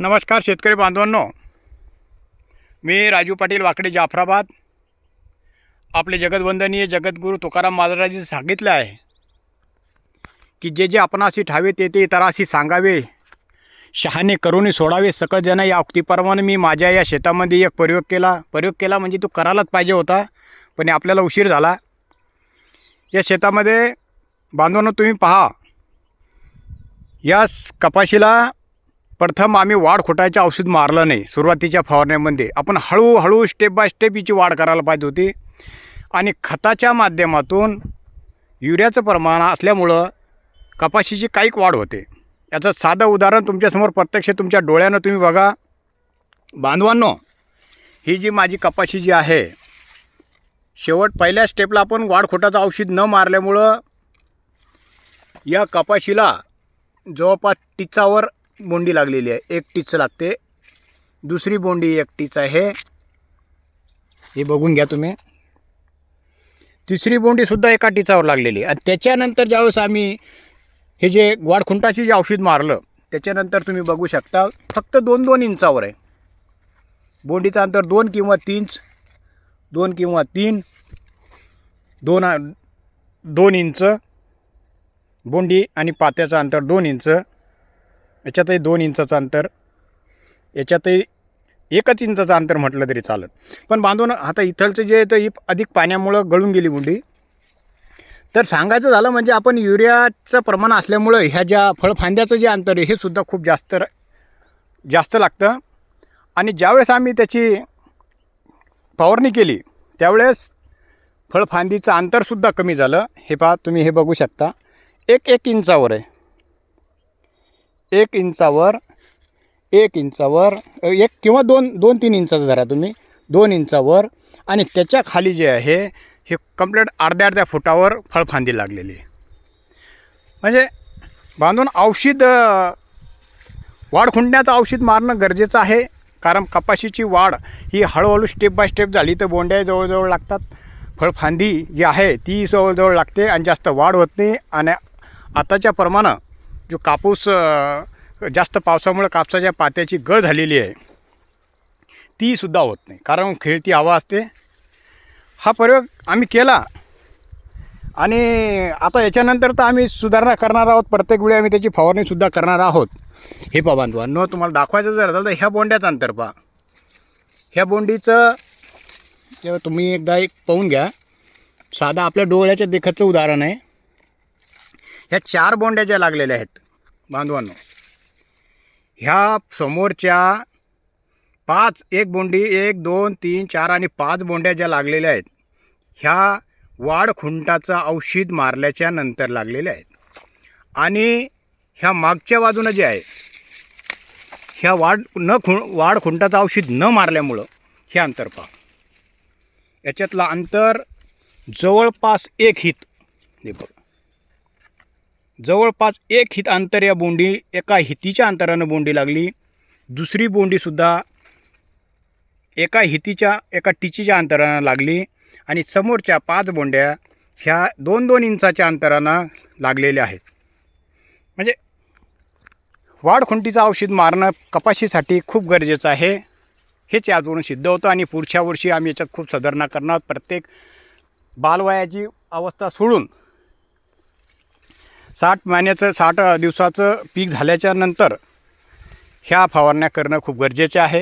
नमस्कार शेतकरी बांधवांनो, मी राजू पाटील वाकडे जाफराबाद. आपले जगतवंदनीय जगद्गुरू तुकाराम महाराजांनी सांगितले आहे की जे जे आपणासी ठावे ते ते इतरासी सांगावे, शहाणे करुणी सोडावे सकळ जन. या उक्तीप्रमाणे मी माझ्या या शेतामध्ये एक प्रयोग केला म्हणजे तो करायलाच पाहिजे होता, पण आपल्याला उशीर झाला. या शेतामध्ये बांधवांनो तुम्ही पहा, या कपाशीला प्रथम आम्ही वाढ खोटायचं औषध मारलं नाही. सुरुवातीच्या फवारण्यामध्ये आपण हळूहळू स्टेप बाय स्टेप हिची वाढ करायला पाहिजे होती. आणि खताच्या माध्यमातून युरियाचं प्रमाण असल्यामुळं कपाशीची काहीक वाढ होते. याचं साधं उदाहरण तुमच्यासमोर प्रत्यक्ष तुमच्या डोळ्यानं तुम्ही बघा. बांधवांनो, ही जी माझी कपाशी जी आहे, शेवट पहिल्या स्टेपला आपण वाढ खोटाचं औषध न मारल्यामुळं या कपाशीला जवळपास टिचावर बोंडी लागलेली आहे. एक टीच लागते, दुसरी बोंडी एक टीच आहे, हे बघून घ्या तुम्ही. तिसरी बोंडीसुद्धा एका टीचावर लागलेली. आणि त्याच्यानंतर ज्यावेळेस आम्ही हे जे वाढखुंटाची जे औषध मारलं त्याच्यानंतर तुम्ही बघू शकता फक्त 2-2 इंचावर आहे. बोंडीचं अंतर 2 किंवा 3, 2 किंवा 3, 2 इंच. बोंडी आणि पात्याचं अंतर 2 इंच. याच्यातही 2 इंचाचं अंतर, याच्यातही 1 इंचाचं अंतर म्हटलं तरी चालत. पण बांधून आता इथलचं जे तर अधिक पाण्यामुळं गळून गेली बोंडी. तर सांगायचं झालं म्हणजे आपण युरियाचं प्रमाण असल्यामुळं ह्या ज्या फळफांद्याचं जे अंतर आहे हे सुद्धा खूप जास्त लागतं. आणि ज्यावेळेस आम्ही त्याची फवारणी केली त्यावेळेस फळफांदीचं अंतरसुद्धा कमी झालं. हे पहा तुम्ही, हे बघू शकता. 1 इंचावर आहे. 1 इंचावर 1 किंवा 2-3 इंचाचं धरा तुम्ही, 2 इंचावर. आणि त्याच्या खाली जे आहे हे कंप्लीट अर्ध्या फुटावर फळफांदी लागलेली आहे. म्हणजे बांधून औषध वाढ खुंटण्याचं औषध मारणं गरजेचं आहे. कारण कपाशीची वाढ ही हळूहळू स्टेप बाय स्टेप झाली तर बोंड्या जवळजवळ लागतात, फळफांदी जी आहे ती जवळजवळ लागते आणि जास्त वाढ होत नाही. आणि आताच्या प्रमाणे जो कापूस जास्त पावसामुळे कापसाच्या पात्याची गळ झालेली आहे ती सुद्धा होत नाही, कारण खेळती हवा असते. हा प्रयोग आम्ही केला आणि आता याच्यानंतर तर आम्ही सुधारणा करणार आहोत. प्रत्येक वेळी आम्ही त्याची फवारणीसुद्धा करणार आहोत. हे पहा बांधवांनो, तुम्हाला दाखवायचं जर झालं तर ह्या बोंड्याचं अंतर पहा. ह्या बोंडीचं जेव्हा तुम्ही एकदा पाहून घ्या, साधा आपल्या डोळ्याच्या देखाचं उदाहरण आहे. ह्या 4 बोंड्या ज्या लागलेल्या आहेत बांधवांनो, ह्या समोरच्या 5, 1 बोंडी, 1, 2, 3, 4 आणि 5 बोंड्या ज्या लागलेल्या आहेत ह्या वाढ खुंटाचं औषध मारल्याच्या नंतर लागलेल्या आहेत. आणि ह्या मागच्या बाजूनं जे आहे ह्या वाढ खुंटाचं औषध न मारल्यामुळं हे अंतर पहा. याच्यातलं अंतर जवळपास 1 हित. हे बघा, जवळपास 1 हित अंतर या बोंडी, एका हितीच्या अंतरानं बोंडी लागली. दुसरी बोंडीसुद्धा एका टिचीच्या अंतरानं लागली. आणि समोरच्या 5 बोंड्या ह्या 2-2 इंचाच्या अंतरानं लागलेल्या आहेत. म्हणजे वाढ खुंटीचं औषध मारणं कपाशीसाठी खूप गरजेचं आहे. हेच यावरून सिद्ध होतं. आणि पुढच्या वर्षी आम्ही याच्यात खूप सुधारणा करणार. प्रत्येक बालवयाची अवस्था सोडून 60 दिवसाचं पीक झाल्याच्या नंतर ह्या फवारण्या करणं खूप गरजेचे आहे.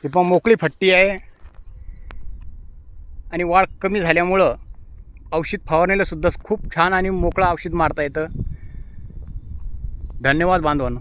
ही पण मोकळी फट्टी आहे आणि वाढ कमी झाल्यामुळं औषध फवारणीलासुद्धा खूप छान आणि मोकळं औषध मारता येतं. धन्यवाद बांधवांनो.